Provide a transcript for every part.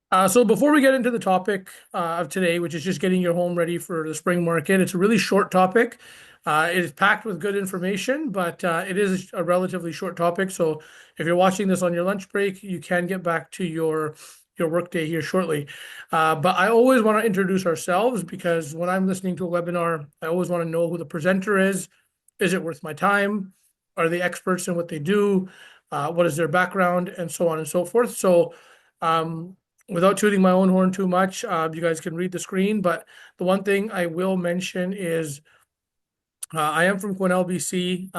So before we get into the topic of today, which is just getting your home ready for the spring market, it's a really short topic. It is packed with good information, but it is a relatively short topic. So if you're watching this on your lunch break, you can get back to your workday here shortly. But I always want to introduce ourselves because when I'm listening to a webinar, I always want to know who the presenter is. Is it worth my time? Are they experts in what they do? What is their background, and so on and so forth. So. Um, Without tooting my own horn too much, you guys can read the screen, but the one thing I will mention is I am from Quesnel, BC.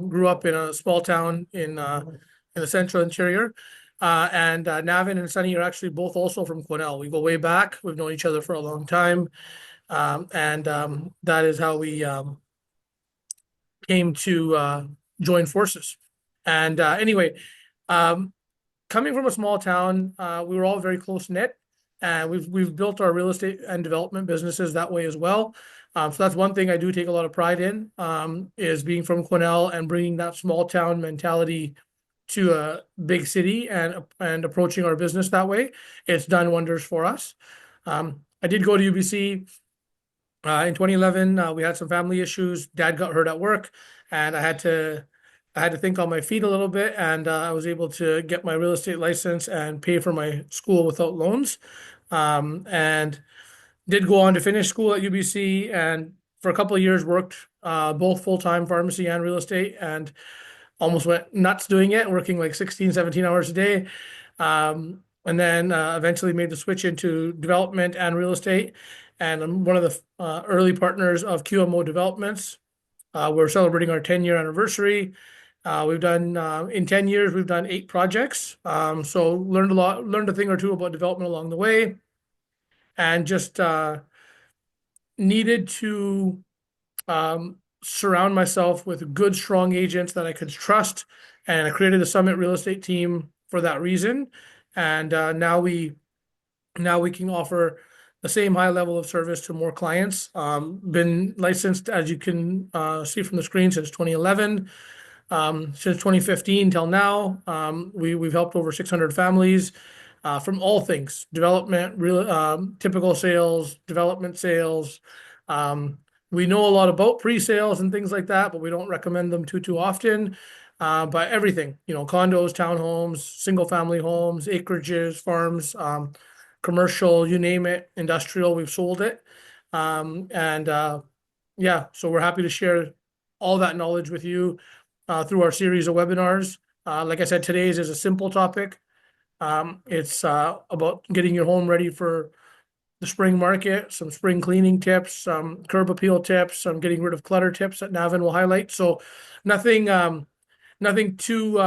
Grew up in a small town in the central interior. And Navin and Sunny are actually both also from Quesnel. We go way back. We've known each other for a long time. And that is how we came to join forces. And anyway, um, coming from a small town, we were all very close knit, and we've built our real estate and development businesses that way as well. So that's one thing I do take a lot of pride in, is being from Quesnel and bringing that small town mentality to a big city and approaching our business that way. It's done wonders for us. I did go to UBC in 2011. We had some family issues. Dad got hurt at work, and I had to think on my feet a little bit, and I was able to get my real estate license and pay for my school without loans. And did go on to finish school at UBC, and for a couple of years worked both full-time pharmacy and real estate, and almost went nuts doing it, working like 16, 17 hours a day. And then eventually made the switch into development and real estate. And I'm one of the early partners of QMO Developments. We're celebrating our 10-year anniversary. We've done in 10 years, we've done 8 projects. So learned a lot, learned a thing or two about development along the way, and just needed to surround myself with good, strong agents that I could trust. And I created the Summit Real Estate team for that reason. And now we can offer the same high level of service to more clients. Been licensed, as you can see from the screen, since 2011. Since 2015 till now, we've helped over 600 families from all things development, real typical sales, development sales. Um, we know a lot about pre-sales and things like that, but we don't recommend them too often. But everything, condos, townhomes, single family homes, acreages, farms, commercial, you name it, industrial, we've sold it. And yeah, so we're happy to share all that knowledge with you through our series of webinars. Like I said, today's is a simple topic. It's about getting your home ready for the spring market, some spring cleaning tips, some curb appeal tips, some getting rid of clutter tips that Navin will highlight. So nothing nothing too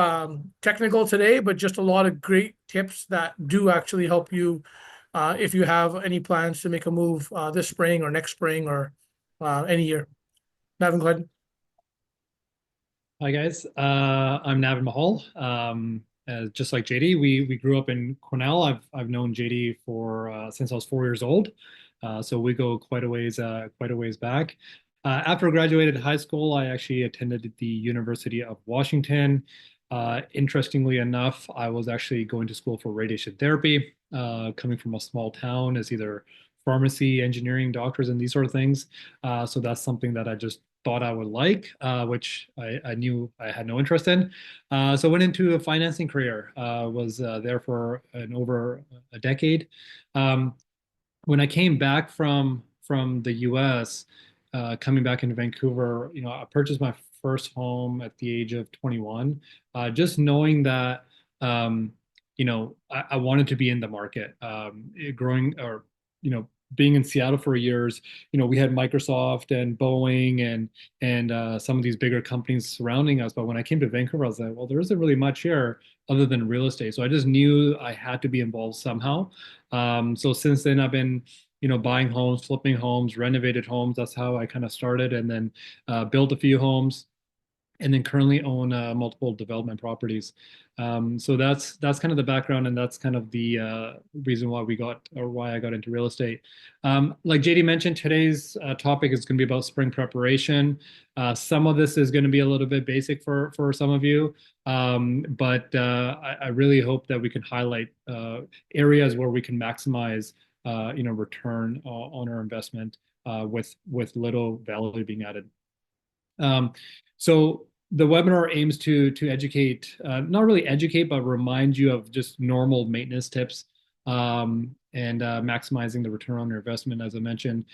technical today, but just a lot of great tips that do actually help you if you have any plans to make a move this spring or next spring or any year. Navin, go ahead. Hi guys, I'm Navin Mahal. Just like JD, we grew up in Cornell. I've known JD for since I was 4 years old, so we go quite a ways back. After I graduated high school, I actually attended the University of Washington. Interestingly enough, I was actually going to school for radiation therapy. Coming from a small town, as either pharmacy, engineering, doctors, and these sort of things. So that's something that I just thought I would like, which I knew I had no interest in. So I went into a financing career, was there for over a decade. Um, when I came back from the US, coming back into Vancouver, I purchased my first home at the age of 21, just knowing that, I wanted to be in the market. Growing or, being in Seattle for years, we had Microsoft and Boeing and some of these bigger companies surrounding us. But when I came to Vancouver, I was like, well, there isn't really much here other than real estate. So I just knew I had to be involved somehow. So since then, I've been, buying homes, flipping homes, renovated homes. That's how I kind of started, and then built a few homes. and then currently own multiple development properties. So that's kind of the background, and that's kind of the reason why we got or why I got into real estate. Like JD mentioned, today's topic is going to be about spring preparation. Some of this is going to be a little bit basic for some of you, but I really hope that we can highlight areas where we can maximize return on our investment with little value being added. Um, so the webinar aims to educate, not really educate, but remind you of just normal maintenance tips, and maximizing the return on your investment. As I mentioned,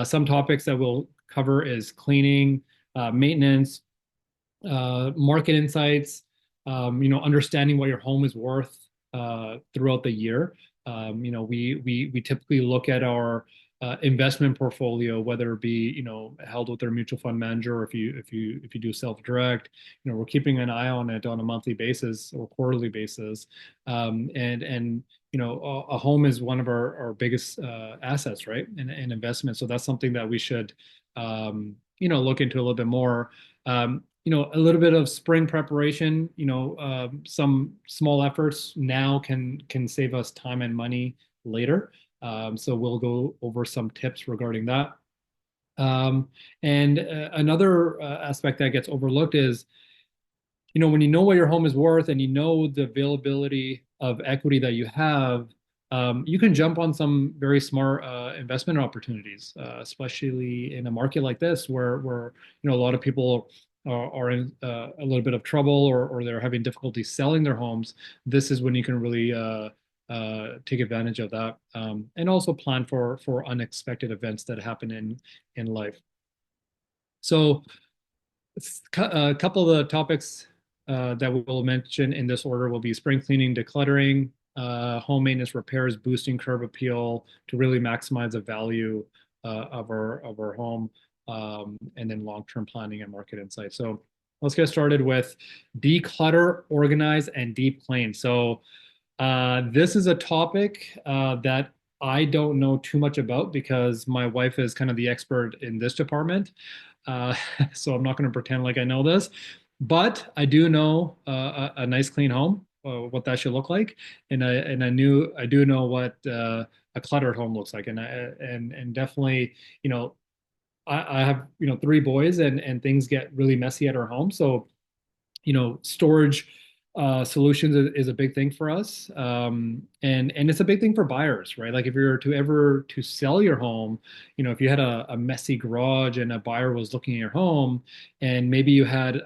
some topics that we'll cover is cleaning, maintenance, market insights, understanding what your home is worth throughout the year. We typically look at our investment portfolio, whether it be held with their mutual fund manager, or if you do self direct, we're keeping an eye on it on a monthly basis or quarterly basis, and a home is one of our biggest assets, right? And investment. So that's something that we should look into a little bit more. A little bit of spring preparation, some small efforts now can save us time and money later. So we'll go over some tips regarding that. And another aspect that gets overlooked is, when you know what your home is worth and you know the availability of equity that you have, you can jump on some very smart investment opportunities, especially in a market like this where a lot of people are in a little bit of trouble, or they're having difficulty selling their homes. This is when you can really take advantage of that, and also plan for unexpected events that happen in life. So a couple of the topics that we will mention in this order will be spring cleaning, decluttering, home maintenance, repairs, boosting curb appeal to really maximize the value of our home, and then long-term planning and market insight. So let's get started with declutter, organize, and deep clean. So this is a topic that I don't know too much about because my wife is kind of the expert in this department. Uh, so I'm not going to pretend like I know this, but I do know a nice clean home, what that should look like, and I do know what a cluttered home looks like, and definitely, I have three boys, and things get really messy at our home, so storage solutions is a big thing for us, and it's a big thing for buyers, right? Like if you're to ever to sell your home, if you had a messy garage and a buyer was looking at your home, and maybe you had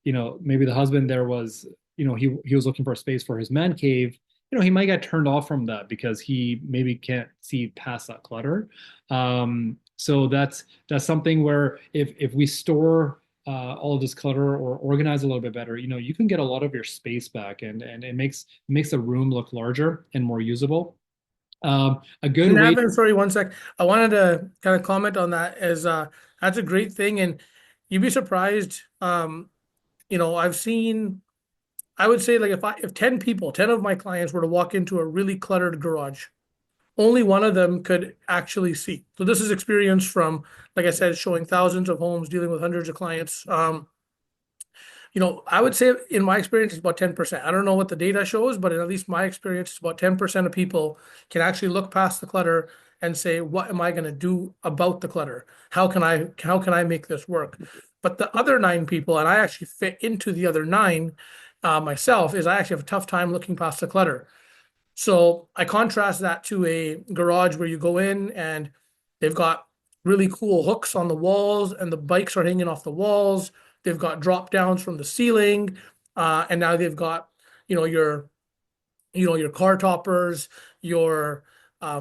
maybe the husband there was, he was looking for a space for his man cave. He might get turned off from that because he maybe can't see past that clutter. So that's something where if we store all of this clutter or organize a little bit better, you can get a lot of your space back, and it makes the room look larger and more usable. A good way. Navin, sorry, one sec. I wanted to kind of comment on that as that's a great thing, and you'd be surprised. I've seen, I would say, like, if 10 people, 10 of my clients were to walk into a really cluttered garage, only one of them could actually see. So this is experience from, like I said, showing thousands of homes, dealing with hundreds of clients. I would say in my experience, it's about 10%. I don't know what the data shows, but in at least my experience, it's about 10% of people can actually look past the clutter and say, what am I going to do about the clutter? How can I make this work? But the other nine people, and I actually fit into the other nine myself, is I actually have a tough time looking past the clutter. So I contrast that to a garage where you go in and they've got really cool hooks on the walls and the bikes are hanging off the walls. They've got drop downs from the ceiling, and now they've got your your car toppers, your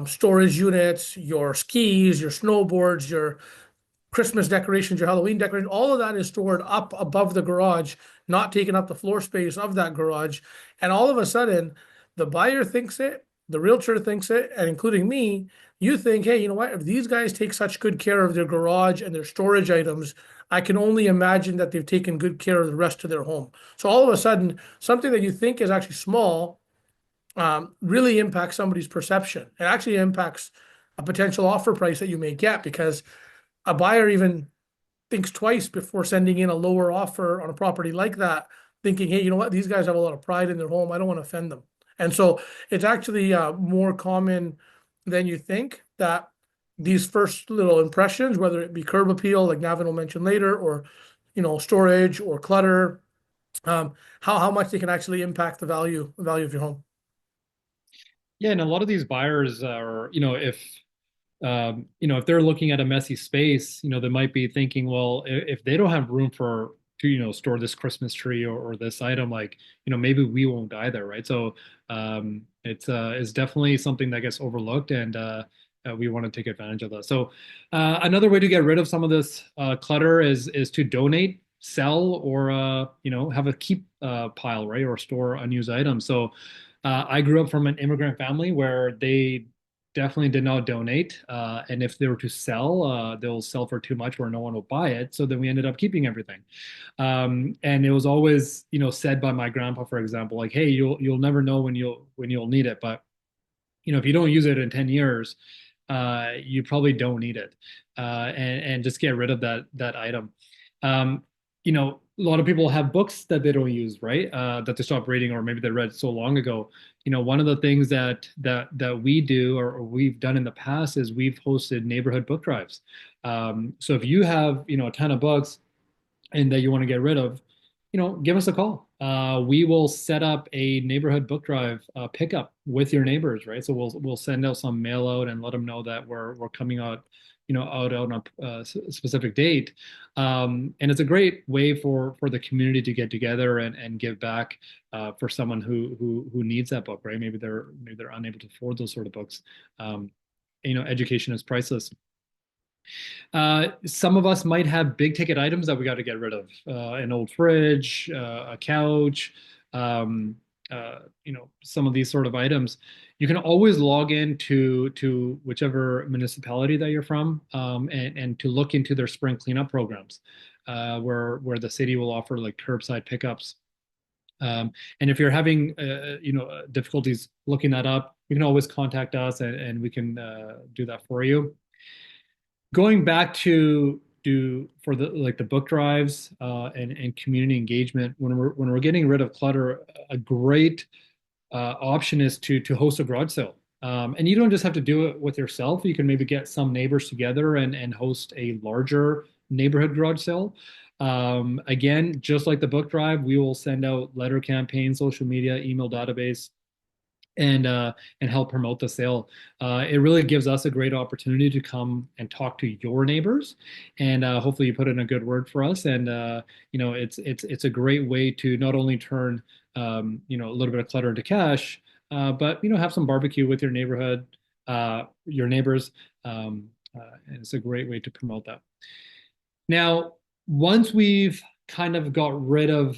storage units, your skis, your snowboards, your Christmas decorations, your Halloween decorations. All of that is stored up above the garage, not taking up the floor space of that garage. And all of a sudden, the buyer thinks it, the realtor thinks it, and including me, you think, hey, you know what? If these guys take such good care of their garage and their storage items, I can only imagine that they've taken good care of the rest of their home. So all of a sudden, something that you think is actually small really impacts somebody's perception. It actually impacts a potential offer price that you may get because a buyer even thinks twice before sending in a lower offer on a property like that, thinking, hey, you know what, these guys have a lot of pride in their home. I don't want to offend them. And so it's actually more common than you think that these first little impressions, whether it be curb appeal, like Navin will mention later, or storage or clutter, how much they can actually impact the value of your home. Yeah, and a lot of these buyers are, if they're looking at a messy space, they might be thinking, well, if they don't have room to, store this Christmas tree or this item, like, maybe we won't either, right? So it's definitely something that gets overlooked, and we want to take advantage of that. So another way to get rid of some of this clutter is to donate, sell, or have a keep pile, right, or store unused items. So I grew up from an immigrant family where they definitely did not donate. And if they were to sell, they'll sell for too much where no one will buy it. So then we ended up keeping everything. And it was always, said by my grandpa, for example, like, hey, you'll never know when you'll need it. But if you don't use it in 10 years, you probably don't need it. And just get rid of that item. Um, a lot of people have books that they don't use, right? That they stopped reading, or maybe they read so long ago. One of the things that we do, or we've done in the past, is we've hosted neighborhood book drives. So if you have, a ton of books and that you want to get rid of, give us a call. We will set up a neighborhood book drive pickup with your neighbors, right? So we'll send out some mail out and let them know that we're coming out, out on a specific date. And it's a great way for the community to get together and give back for someone who needs that book, right? Maybe they're unable to afford those sort of books. Education is priceless. Some of us might have big ticket items that we got to get rid of. An old fridge, a couch, some of these sort of items. You can always log in to whichever municipality that you're from, and to look into their spring cleanup programs, where the city will offer like curbside pickups. And if you're having difficulties looking that up, you can always contact us, and we can do that for you. Going back to do for the book drives and community engagement, when we're getting rid of clutter, a great option is to host a garage sale. And you don't just have to do it with yourself. You can maybe get some neighbors together and host a larger neighborhood garage sale. Again, just like the book drive, we will send out letter campaigns, social media, email database, and help promote the sale. It really gives us a great opportunity to come and talk to your neighbors, and hopefully you put in a good word for us. And it's a great way to not only turn a little bit of clutter into cash, but have some barbecue with your neighbors, and it's a great way to promote that. Now, once we've kind of got rid of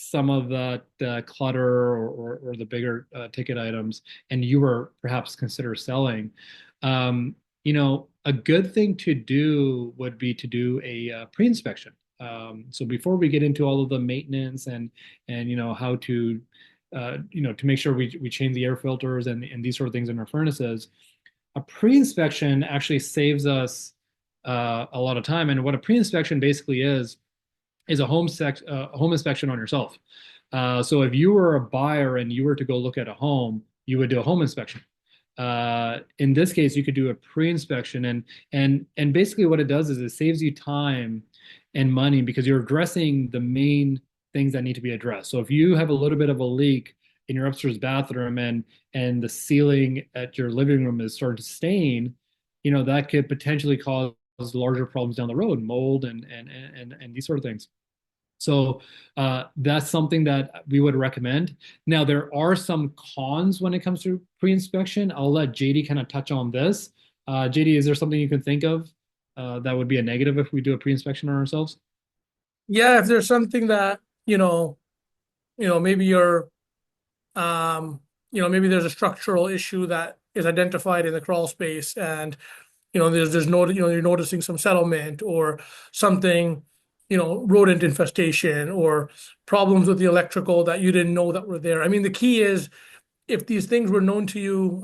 some of that clutter or the bigger ticket items, and you were perhaps consider selling, a good thing to do would be to do a pre-inspection. So before we get into all of the maintenance and how to make sure we change the air filters and these sort of things in our furnaces, a pre-inspection actually saves us a lot of time. And what a pre-inspection basically is a home inspection on yourself. So if you were a buyer and you were to go look at a home, you would do a home inspection. In this case, you could do a pre-inspection, and basically what it does is it saves you time and money because you're addressing the main things that need to be addressed. So if you have a little bit of a leak in your upstairs bathroom and the ceiling at your living room is starting to stain, that could potentially cause larger problems down the road, mold and these sort of things. So that's something that we would recommend. Now, there are some cons when it comes to pre-inspection. I'll let JD kind of touch on this. JD, is there something you can think of that would be a negative if we do a pre-inspection on ourselves? Yeah, if there's something that, maybe maybe there's a structural issue that is identified in the crawl space, and there's no, you're noticing some settlement or something, rodent infestation or problems with the electrical that you didn't know that were there. I mean, the key is if these things were known to you,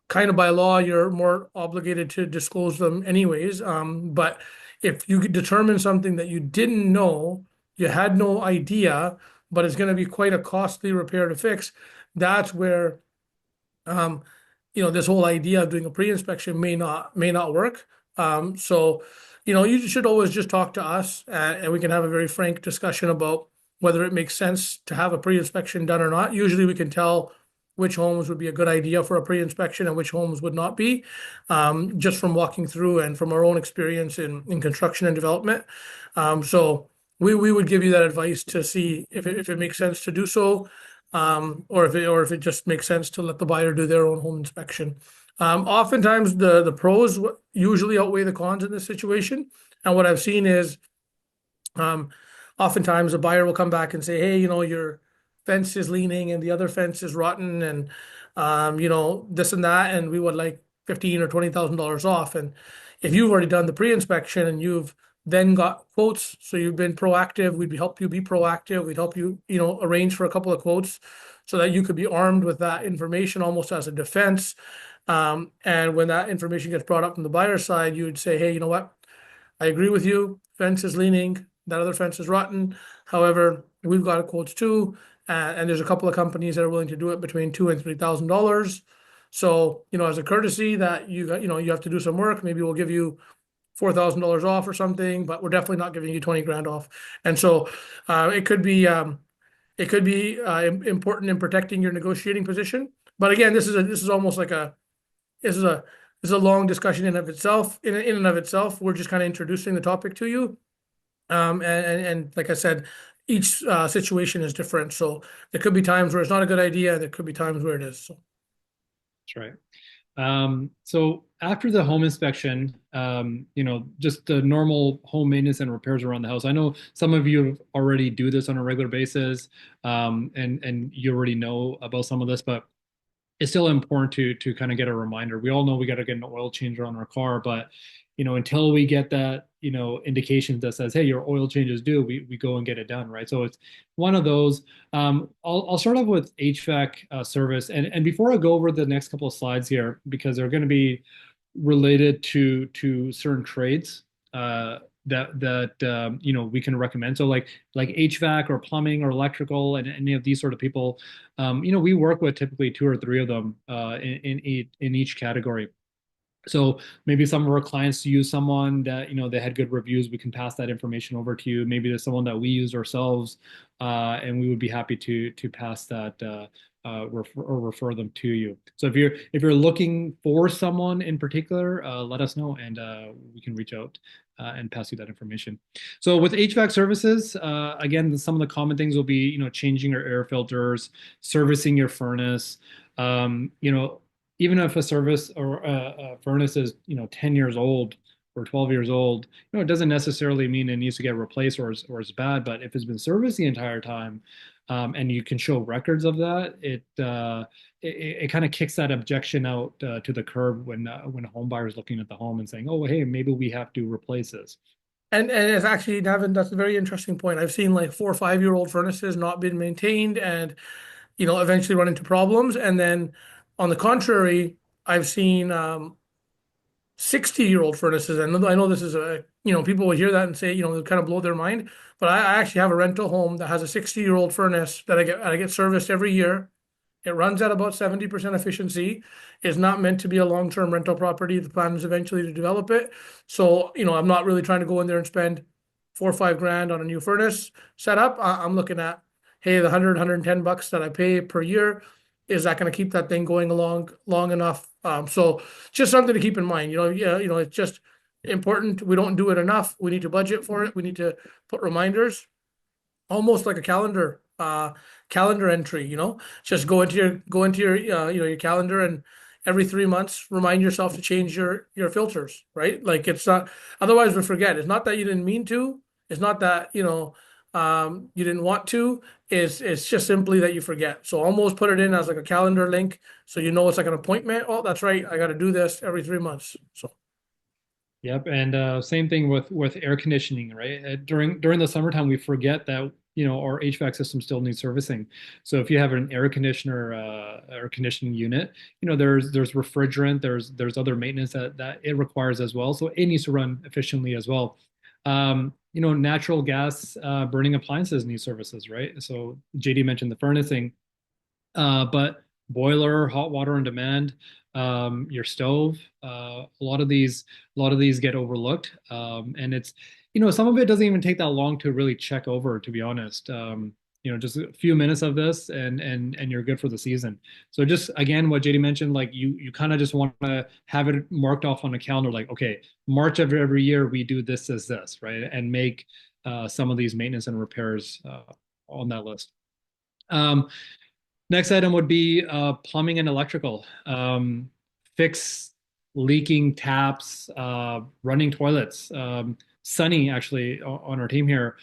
kind of by law, you're more obligated to disclose them anyways. But if you could determine something that you didn't know, you had no idea, but it's going to be quite a costly repair to fix, that's where um, this whole idea of doing a pre-inspection may not work. So, you should always just talk to us, and we can have a very frank discussion about whether it makes sense to have a pre-inspection done or not. Usually, we can tell which homes would be a good idea for a pre-inspection and which homes would not be, just from walking through and from our own experience in construction and development. So we would give you that advice to see if it makes sense to do so, or if it just makes sense to let the buyer do their own home inspection. Oftentimes the pros usually outweigh the cons in this situation. And what I've seen is um, oftentimes a buyer will come back and say, hey, your fence is leaning and the other fence is rotten, and this and that, and we would like 15 or $20,000 off. And if you've already done the pre-inspection and you've then got quotes, so you've been proactive, we'd help you be proactive. We'd help you, arrange for a couple of quotes so that you could be armed with that information almost as a defense. And when that information gets brought up from the buyer side, you would say, hey, you know what? I agree with you. Fence is leaning. That other fence is rotten. However, we've got quotes too, and there's a couple of companies that are willing to do it between $2,000 and $3,000. So, as a courtesy that you have to do some work. Maybe we'll give you $4,000 off or something, but we're definitely not giving you 20 grand off. And so, it could be important in protecting your negotiating position. But again, this is almost like this is a this is a long discussion in of itself. In and of itself, we're just kind of introducing the topic to you. And like I said, each situation is different. So there could be times where it's not a good idea. There could be times where it is. So. That's right. So after the home inspection, just the normal home maintenance and repairs around the house. I know some of you already do this on a regular basis, and you already know about some of this, but it's still important to kind of get a reminder. We all know we got to get an oil changer on our car, but until we get that, indication that says, hey, your oil change is due, we go and get it done, right? So it's one of those. I'll start off with HVAC service, and before I go over the next couple of slides here, because they're going to be related to certain trades that we can recommend. So like HVAC or plumbing or electrical and any of these sort of people, we work with typically two or three of them in each category. So maybe some of our clients use someone that, they had good reviews. We can pass that information over to you. Maybe there's someone that we use ourselves, and we would be happy to pass that refer them to you. So if you're looking for someone in particular, let us know, and we can reach out and pass you that information. So with HVAC services, again, some of the common things will be, changing your air filters, servicing your furnace. Even if a service or a furnace is 10 years old or 12 years old, it doesn't necessarily mean it needs to get replaced or it's bad. But if it's been serviced the entire time, and you can show records of that, it kind of kicks that objection out to the curb when a home buyer is looking at the home and saying, oh, hey, maybe we have to replace this. And it's actually, Navin, that's a very interesting point. I've seen like 4 or 5 year old furnaces not been maintained and eventually run into problems. And then on the contrary, I've seen 60-year-old furnaces. And I know this is people will hear that and say, it kind of blow their mind. But I actually have a rental home that has a 60-year-old furnace that I get serviced every year. It runs at about 70% efficiency. It's not meant to be a long-term rental property. The plan is eventually to develop it. So, I'm not really trying to go in there and spend 4 or 5 grand on a new furnace setup. I'm looking at, hey, the 110 bucks that I pay per year, is that going to keep that thing going along long enough? So just something to keep in mind. It's just important. We don't do it enough. We need to budget for it. We need to put reminders, almost like a calendar entry. Just go into your your calendar, and every 3 months remind yourself to change your filters. Right? Like it's not. Otherwise, we forget. It's not that you didn't mean to. It's not that you didn't want to. It's just simply that you forget. So almost put it in as like a calendar link, so it's like an appointment. Oh, that's right. I got to do this every 3 months. So. Yep, and same thing with air conditioning, right? During the summertime, we forget that our HVAC system still needs servicing. So if you have an air conditioning unit, there's refrigerant, there's other maintenance that it requires as well. So it needs to run efficiently as well. Natural gas burning appliances need services, right? So JD mentioned the furnacing, but boiler, hot water on demand, your stove, a lot of these get overlooked, and some of it doesn't even take that long to really check over, to be honest. Just a few minutes of this, and you're good for the season. So just again, what JD mentioned, like you kind of just want to have it marked off on a calendar, like okay, March of every year we do this, right, and make some of these maintenance and repairs on that list. Um, Next item would be plumbing and electrical. Fix leaking taps, running toilets. Sunny, actually, on our team here,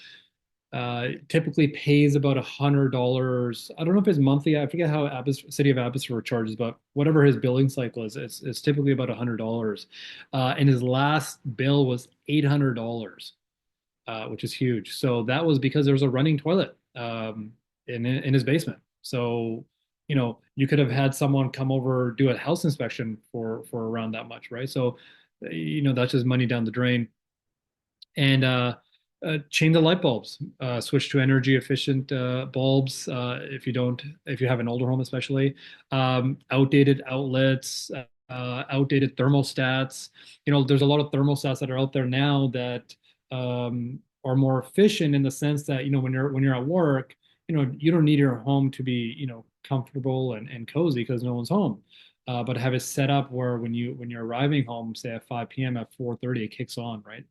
typically pays about $100. I don't know if it's monthly. I forget how City of Abbotsford charges, but whatever his billing cycle is, it's typically about $100. And his last bill was $800, which is huge. So that was because there was a running toilet in his basement. So, you could have had someone come over, do a house inspection for around that much, right? So, that's just money down the drain. And change the light bulbs, switch to energy efficient bulbs if you have an older home, especially. Outdated outlets, outdated thermostats. There's a lot of thermostats that are out there now that are more efficient in the sense that, when you're at work, you don't need your home to be, comfortable and cozy because no one's home. But have it set up where when you're arriving home, say at 5 p.m. at 4:30, it kicks on, right?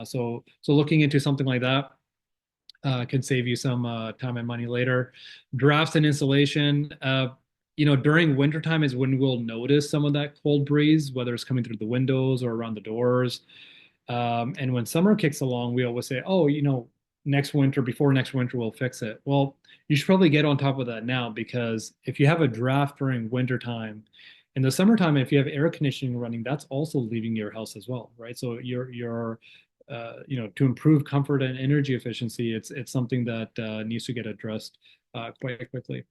So looking into something like that can save you some time and money later. Drafts and insulation. During wintertime is when we'll notice some of that cold breeze, whether it's coming through the windows or around the doors. And when summer kicks along, we always say, oh, before next winter, we'll fix it. Well, you should probably get on top of that now, because if you have a draft during wintertime, in the summertime, if you have air conditioning running, that's also leaving your house as well, right? So to improve comfort and energy efficiency, it's something that needs to get addressed quite quickly.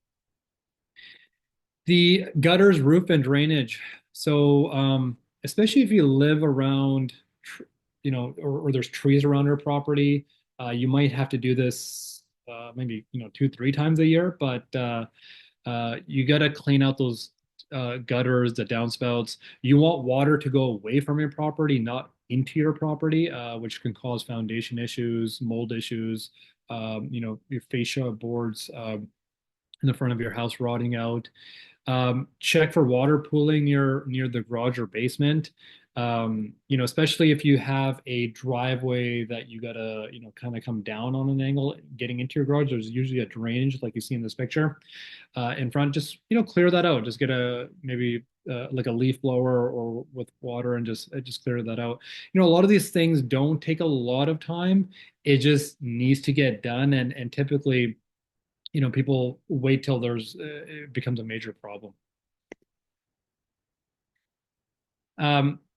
The gutters, roof, and drainage. So, especially if you live around, or there's trees around your property, you might have to do this maybe, 2, 3 times a year, but you got to clean out those gutters, the downspouts. You want water to go away from your property, not into your property, which can cause foundation issues, mold issues, your fascia boards in the front of your house rotting out. Check for water pooling near the garage or basement. Especially if you have a driveway that you gotta, kind of come down on an angle getting into your garage. There's usually a drainage like you see in this picture in front. Just, clear that out. Just get maybe like a leaf blower or with water and just clear that out. A lot of these things don't take a lot of time. It just needs to get done, and typically, people wait till it becomes a major problem.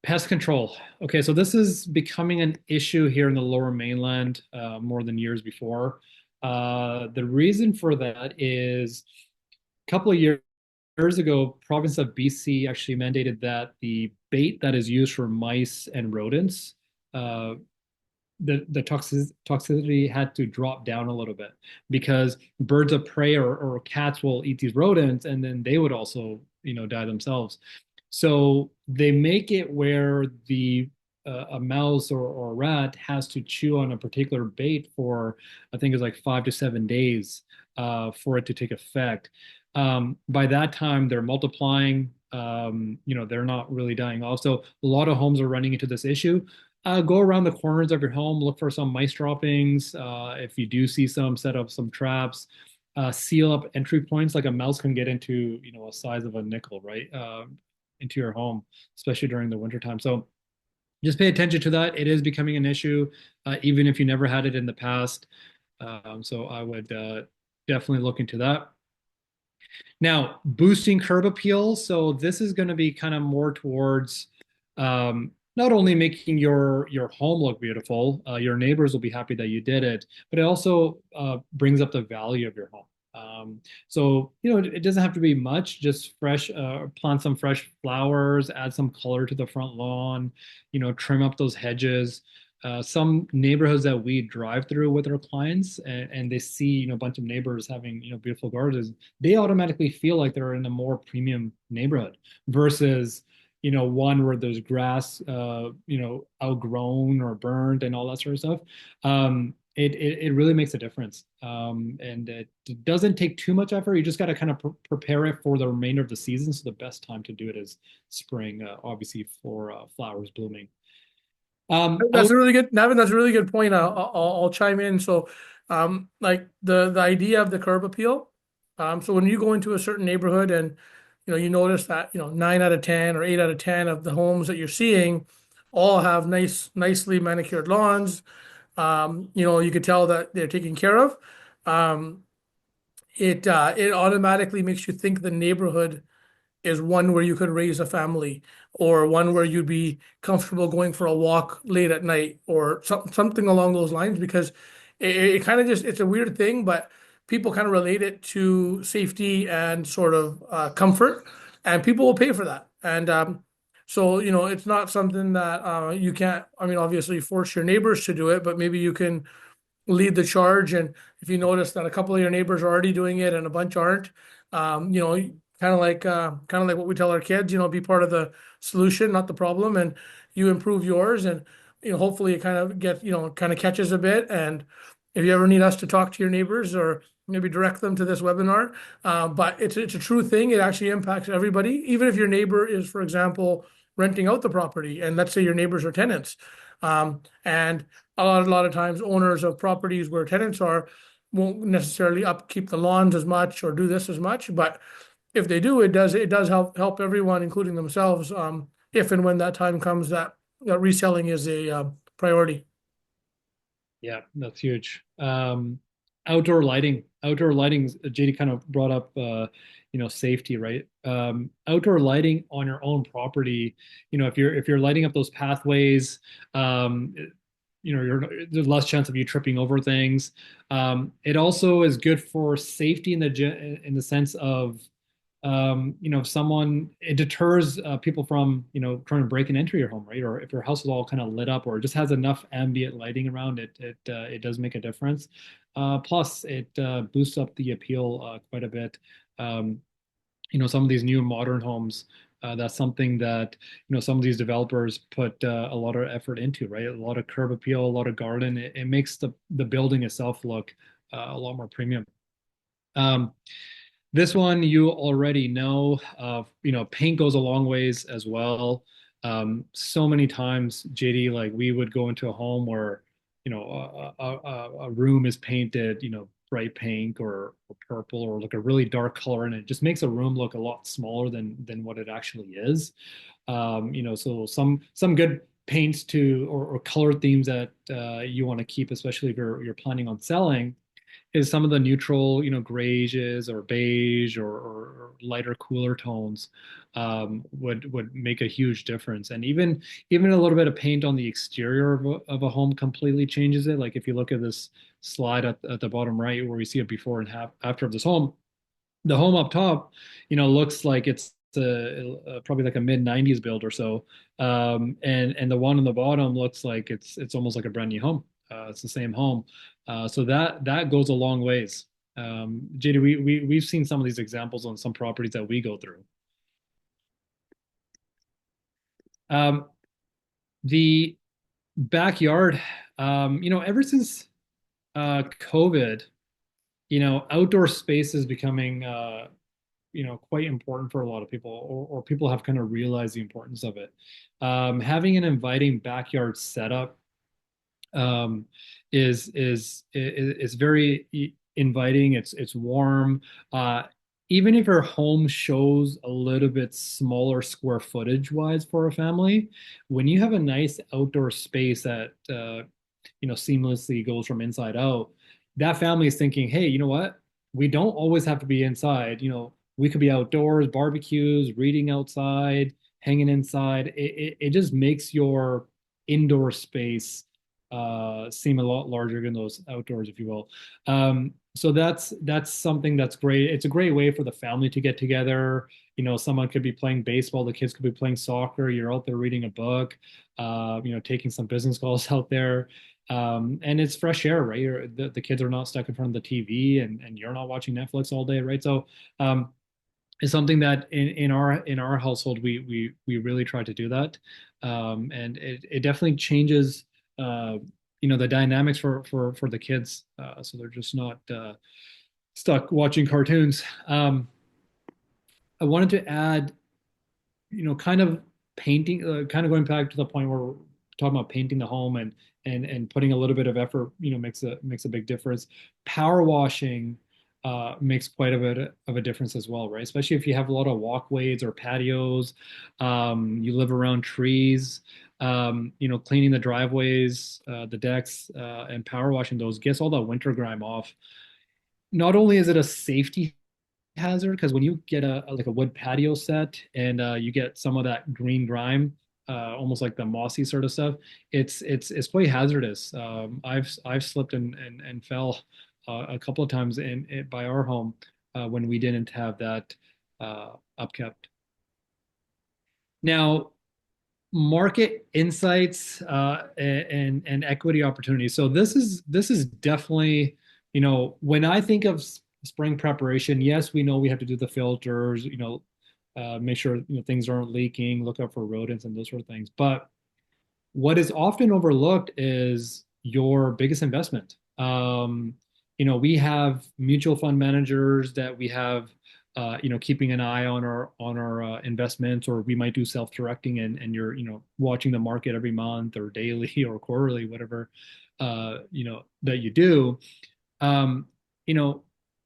Pest control. Okay, so this is becoming an issue here in the Lower Mainland more than years before. The reason for that is a couple of years ago, province of BC actually mandated that the bait that is used for mice and rodents, the toxicity had to drop down a little bit, because birds of prey or cats will eat these rodents, and then they would also, die themselves. So they make it where a mouse or a rat has to chew on a particular bait for, I think it's like 5 to 7 days for it to take effect. By that time, they're multiplying. They're not really dying off. So a lot of homes are running into this issue. Go around the corners of your home, look for some mice droppings. If you do see some, set up some traps. Seal up entry points, like a mouse can get into, a size of a nickel, right? Into your home, especially during the wintertime. So just pay attention to that. It is becoming an issue, even if you never had it in the past. So I would definitely look into that. Now, boosting curb appeal. So this is going to be kind of more towards not only making your home look beautiful, your neighbors will be happy that you did it, but it also brings up the value of your home. So it doesn't have to be much, just fresh, plant some fresh flowers, add some color to the front lawn, trim up those hedges. Some neighborhoods that we drive through with our clients, and they see, a bunch of neighbors having, beautiful gardens, they automatically feel like they're in a more premium neighborhood versus, one where there's grass, outgrown or burned and all that sort of stuff. It really makes a difference. And it doesn't take too much effort. You just got to kind of prepare it for the remainder of the season. So the best time to do it is spring, obviously for flowers blooming. That's a really good, Navin, that's a really good point. I'll chime in. So, like the idea of the curb appeal. So when you go into a certain neighborhood and, you notice that, 9 out of 10 or 8 out of 10 of the homes that you're seeing all have nicely manicured lawns. You could tell that they're taken care of. Um, it automatically makes you think the neighborhood is one where you could raise a family or one where you'd be comfortable going for a walk late at night or something along those lines because it kind of just it's a weird thing, but people kind of relate it to safety and sort of comfort, and people will pay for that. And so it's not something that you can't, I mean, obviously force your neighbors to do it, but maybe you can lead the charge. And if you notice that a couple of your neighbors are already doing it and a bunch aren't, kind of like what we tell our kids, be part of the solution, not the problem, and you improve yours, and hopefully it kind of kind of catches a bit. And if you ever need us to talk to your neighbors or maybe direct them to this webinar, but it's a true thing. It actually impacts everybody, even if your neighbor is, for example, renting out the property, and let's say your neighbors are tenants. And a lot of times owners of properties where tenants are won't necessarily upkeep the lawns as much or do this as much, but if they do, it does help everyone, including themselves, if and when that time comes that reselling is a priority. Yeah, that's huge. Outdoor lighting. Outdoor lighting, JD kind of brought up, safety, right? Outdoor lighting on your own property, if you're lighting up those pathways, there's less chance of you tripping over things. It also is good for safety in the sense of, if someone, it deters people from, trying to break and enter your home, right? Or if your house is all kind of lit up or just has enough ambient lighting around it, it does make a difference. Plus, it boosts up the appeal quite a bit. Um, some of these new modern homes, that's something that, some of these developers put a lot of effort into, right? A lot of curb appeal, a lot of garden. It makes the building itself look a lot more premium. Um, this one you already know. Paint goes a long ways as well. So many times, JD, like we would go into a home where, a room is painted, bright pink or purple or like a really dark color, and it just makes a room look a lot smaller than what it actually is. So some good paints or color themes that you want to keep, especially if you're planning on selling, is some of the neutral, grays or beige or lighter, cooler tones would make a huge difference. And even a little bit of paint on the exterior of a home completely changes it. Like if you look at this slide at the bottom right, where you see a before and after of this home, the home up top, looks like it's probably like a mid 90s build or so. And the one on the bottom looks like it's almost like a brand new home. It's the same home. So that goes a long ways. JD, we've seen some of these examples on some properties that we go through. The backyard, ever since COVID, outdoor space is becoming quite important for a lot of people, or people have kind of realized the importance of it. Having an inviting backyard setup um, is very inviting. It's warm. Even if your home shows a little bit smaller square footage wise for a family, when you have a nice outdoor space that seamlessly goes from inside out, that family is thinking, hey, you know what? We don't always have to be inside. We could be outdoors, barbecues, reading outside, hanging inside. It just makes your indoor space seem a lot larger than those outdoors, if you will. So that's something that's great. It's a great way for the family to get together. Someone could be playing baseball, the kids could be playing soccer, you're out there reading a book, taking some business calls out there. And it's fresh air, right? The kids are not stuck in front of the TV, and you're not watching Netflix all day, right? So it's something that in our household we really try to do that. And it definitely changes the dynamics for the kids, so they're just not stuck watching cartoons. I wanted to add, kind of painting, kind of going back to the point where we're talking about painting the home, and putting a little bit of effort, makes a big difference. Power washing makes quite a bit of a difference as well, right? Especially if you have a lot of walkways or patios, you live around trees, cleaning the driveways, the decks, and power washing those gets all the winter grime off. Not only is it a safety hazard, because when you get like a wood patio set, and you get some of that green grime, almost like the mossy sort of stuff, it's quite hazardous. I've slipped and fell a couple of times by our home, when we didn't have that upkept. Now, market insights, and equity opportunities. So this is definitely, when I think of spring preparation, yes, we know we have to do the filters, make sure things aren't leaking, look out for rodents and those sort of things. But what is often overlooked is your biggest investment. We have mutual fund managers that we have, keeping an eye on our investments, or we might do self-directing, and you're, watching the market every month or daily or quarterly, whatever, that you do. Um, you know,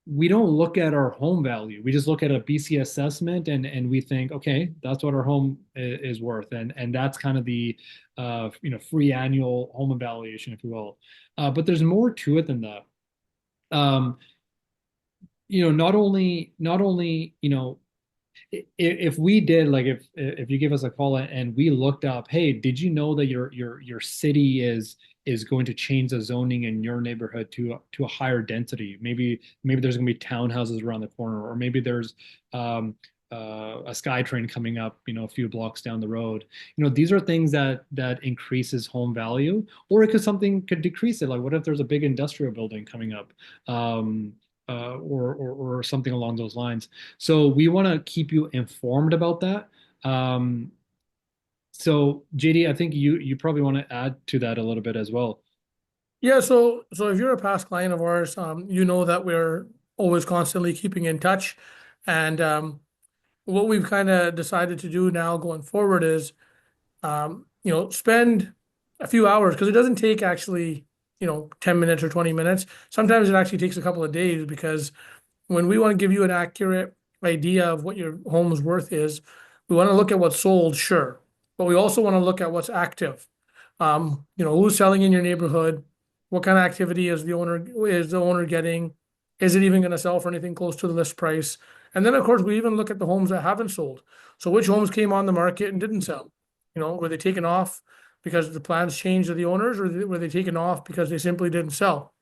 we don't look at our home value. We just look at a BC assessment, and we think, okay, that's what our home is worth, and that's kind of the free annual home evaluation, if you will. But there's more to it than that. Um, not only if we did, like, if you give us a call and we looked up, hey, did you know that your city is going to change the zoning in your neighborhood to a higher density? Maybe there's going to be townhouses around the corner, or maybe there's a SkyTrain coming up, a few blocks down the road. These are things that increases home value, or something could decrease it. Like, what if there's a big industrial building coming up? Or something along those lines. So we want to keep you informed about that. So JD, I think you probably want to add to that a little bit as well. Yeah, so if you're a past client of ours, you know that we're always constantly keeping in touch. And what we've kind of decided to do now going forward is spend a few hours, because it doesn't take actually, 10 minutes or 20 minutes. Sometimes it actually takes a couple of days, because when we want to give you an accurate idea of what your home's worth is, we want to look at what's sold, sure, but we also want to look at what's active. Who's selling in your neighborhood? What kind of activity is the owner getting? Is it even going to sell for anything close to the list price? And then, of course, we even look at the homes that haven't sold. So which homes came on the market and didn't sell? Were they taken off because the plans changed of the owners, or were they taken off because they simply didn't sell?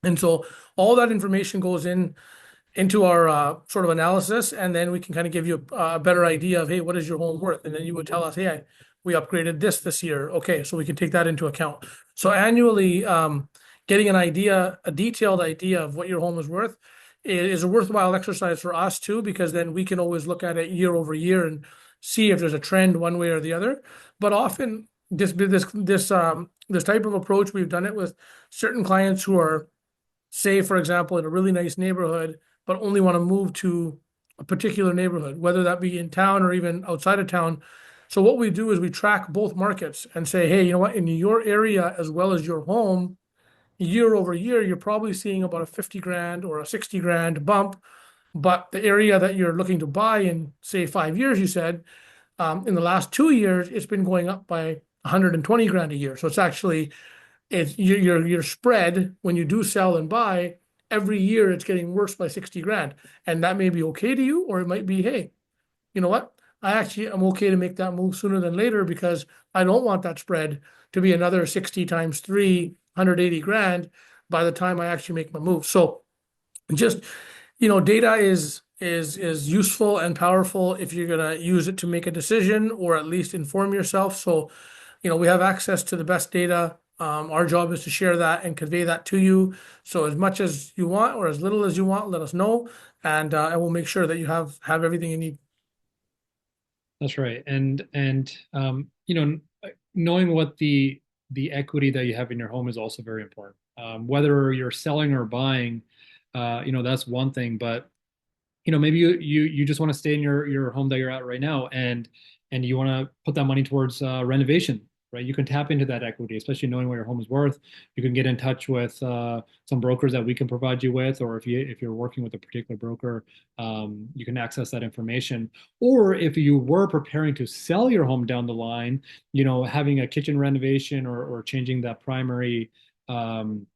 And so all that information goes into our sort of analysis, and then we can kind of give you a better idea of, hey, what is your home worth? And then you would tell us, hey, we upgraded this year. Okay, so we can take that into account. So annually, getting a detailed idea of what your home is worth is a worthwhile exercise for us too, because then we can always look at it year over year and see if there's a trend one way or the other. But often this type of approach, we've done it with certain clients who are, say, for example, in a really nice neighborhood, but only want to move to a particular neighborhood, whether that be in town or even outside of town. So what we do is we track both markets and say, hey, you know what, in your area as well as your home, year over year, you're probably seeing about a 50 grand or a 60 grand bump. But the area that you're looking to buy in, say, 5 years, you said, in the last 2 years, it's been going up by 120 grand a year. So it's actually, it's your spread when you do sell and buy every year, it's getting worse by 60 grand. And that may be okay to you, or it might be, hey, you know what? I actually am okay to make that move sooner than later because I don't want that spread to be another 60 times 3, 180 grand by the time I actually make my move. So just, data is useful and powerful if you're gonna use it to make a decision or at least inform yourself. So, we have access to the best data. Our job is to share that and convey that to you. So as much as you want or as little as you want, let us know, and we'll make sure that you have everything you need. That's right. And knowing what the equity that you have in your home is also very important. Whether you're selling or buying, that's one thing, but maybe you just want to stay in your home that you're at right now, and you want to put that money towards renovation, right? You can tap into that equity, especially knowing what your home is worth. You can get in touch with some brokers that we can provide you with, or if you're working with a particular broker, you can access that information. Or if you were preparing to sell your home down the line, having a kitchen renovation or changing that primary um,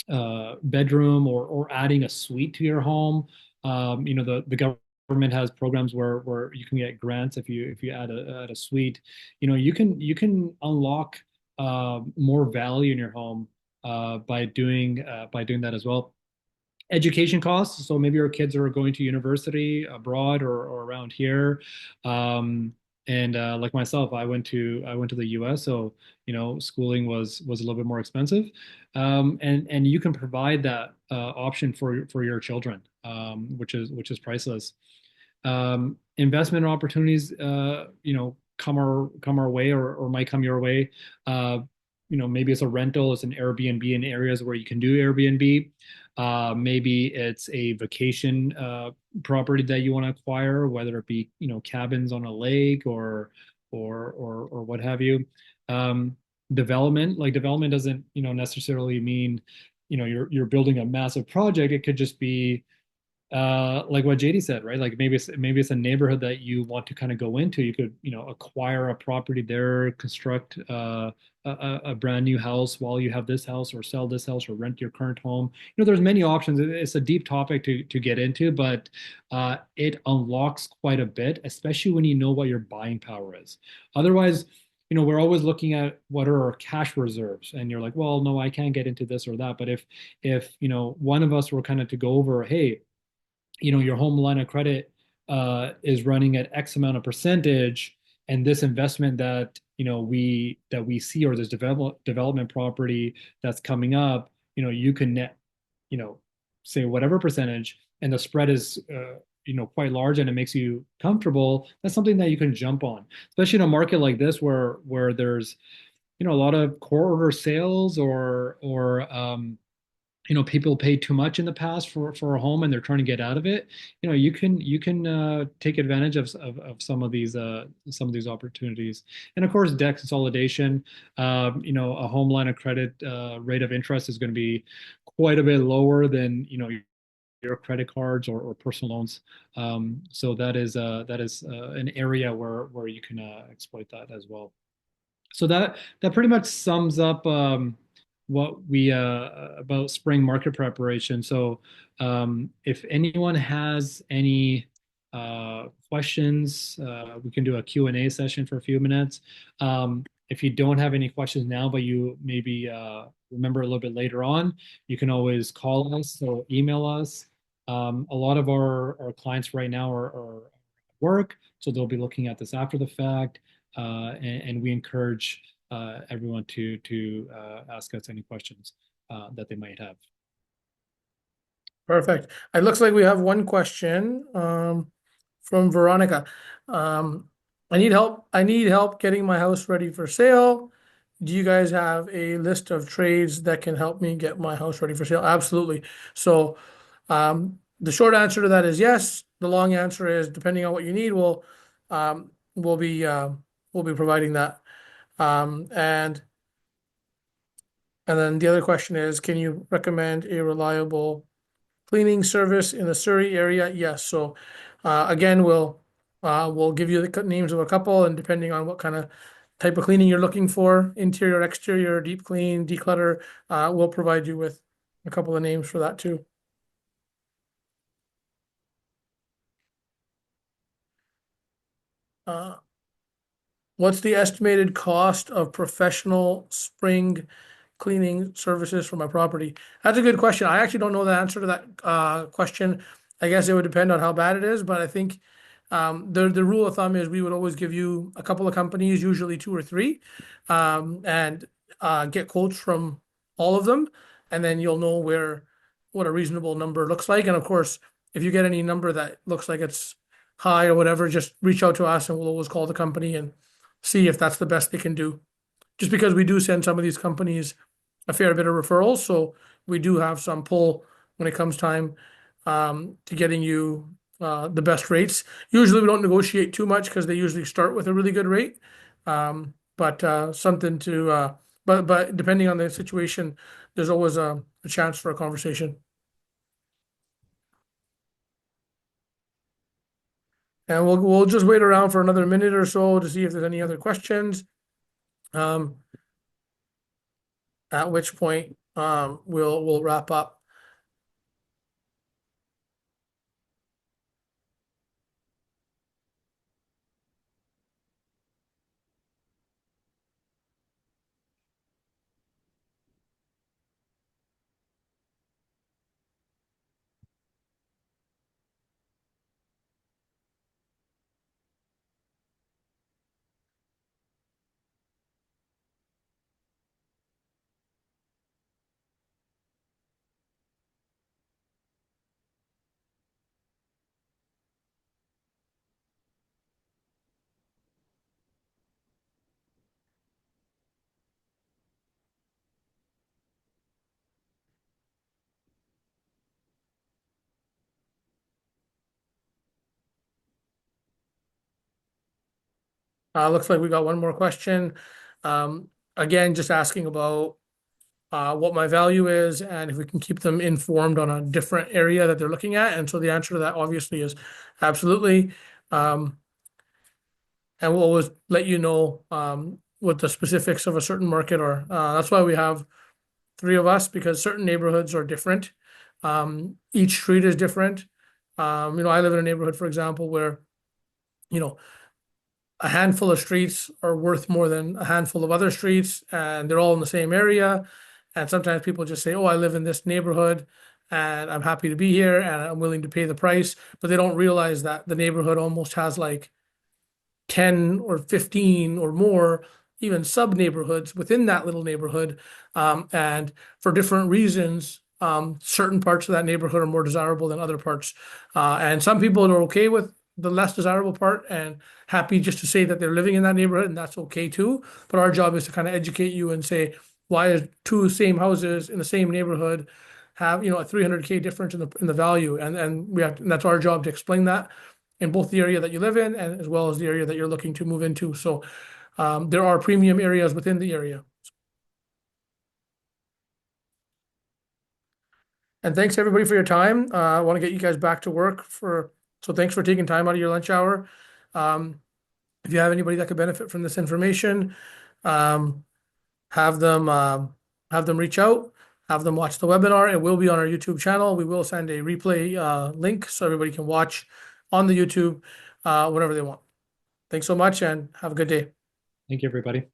bedroom or adding a suite to your home. The government has programs where you can get grants if you add a suite. You can unlock more value in your home by doing that as well. Education costs. So maybe your kids are going to university abroad or around here. And like myself, I went to the US, so schooling was a little bit more expensive. And you can provide that option for your children, which is priceless. Investment opportunities, come our way or might come your way. Maybe it's a rental, it's an Airbnb in areas where you can do Airbnb. Maybe it's a vacation property that you want to acquire, whether it be cabins on a lake or what have you. Um, development doesn't necessarily mean you're building a massive project. It could just be like what JD said, right? Like maybe it's a neighborhood that you want to kind of go into. You could, acquire a property there, construct a brand new house while you have this house, or sell this house, or rent your current home. There's many options. It's a deep topic to get into, but it unlocks quite a bit, especially when you know what your buying power is. Otherwise, we're always looking at what are our cash reserves, and you're like, well, no, I can't get into this or that. But if one of us were kind of to go over, hey, your home line of credit is running at X amount of percentage, and this investment that we see, or this development property that's coming up, you can net, you know, say whatever percentage, and the spread is quite large, and it makes you comfortable. That's something that you can jump on, especially in a market like this where there's a lot of core order sales, or people paid too much in the past for a home and they're trying to get out of it. You can take advantage of some of these opportunities. And of course, debt consolidation. A home line of credit rate of interest is going to be quite a bit lower than your credit cards or personal loans. So that is an area where you can exploit that as well. So that pretty much sums up what we about spring market preparation. So if anyone has any questions, we can do a Q&A session for a few minutes. If you don't have any questions now, but you maybe remember a little bit later on, you can always call us or email us. A lot of our clients right now are at work, so they'll be looking at this after the fact. And we encourage everyone to ask us any questions that they might have. Perfect. It looks like we have one question from Veronica. I need help. I need help getting my house ready for sale. Do you guys have a list of trades that can help me get my house ready for sale? Absolutely. So the short answer to that is yes. The long answer is depending on what you need, we'll be providing that. And then the other question is, can you recommend a reliable cleaning service in the Surrey area? Yes. So again, we'll give you the names of a couple, and depending on what kind of type of cleaning you're looking for, interior, exterior, deep clean, declutter, we'll provide you with a couple of names for that too. Uh, what's the estimated cost of professional spring cleaning services for my property? That's a good question. I actually don't know the answer to that question. I guess it would depend on how bad it is, but I think the rule of thumb is we would always give you a couple of companies, usually two or three, and get quotes from all of them, and then you'll know where what a reasonable number looks like. And of course, if you get any number that looks like it's high or whatever, just reach out to us, and we'll always call the company and see if that's the best they can do. Just because we do send some of these companies a fair bit of referrals, so we do have some pull when it comes time to getting you the best rates. Usually we don't negotiate too much because they usually start with a really good rate. But something to but depending on the situation, there's always a chance for a conversation. And we'll just wait around for another minute or so to see if there's any other questions. Um, at which point we'll wrap up. Looks like we got one more question. Again, just asking about what my value is and if we can keep them informed on a different area that they're looking at. And so the answer to that obviously is absolutely. Um, and we'll always let you know what the specifics of a certain market are. That's why we have three of us, because certain neighborhoods are different. Each street is different. I live in a neighborhood, for example, where, you know, a handful of streets are worth more than a handful of other streets, and they're all in the same area. And sometimes people just say, "Oh, I live in this neighborhood and I'm happy to be here and I'm willing to pay the price." But they don't realize that the neighborhood almost has like 10 or 15 or more, even sub neighborhoods within that little neighborhood. And for different reasons, certain parts of that neighborhood are more desirable than other parts. And some people are okay with the less desirable part and happy just to say that they're living in that neighborhood, and that's okay too. But our job is to kind of educate you and say, why is two same houses in the same neighborhood have, a 300K difference in the value? And and that's our job to explain that in both the area that you live in and as well as the area that you're looking to move into. So there are premium areas within the area. And thanks everybody for your time. I want to get you guys back to work so thanks for taking time out of your lunch hour. Um, if you have anybody that could benefit from this information, um, have them reach out, have them watch the webinar. It will be on our YouTube channel. We will send a replay link so everybody can watch on the YouTube whenever they want. Thanks so much and have a good day. Thank you, everybody.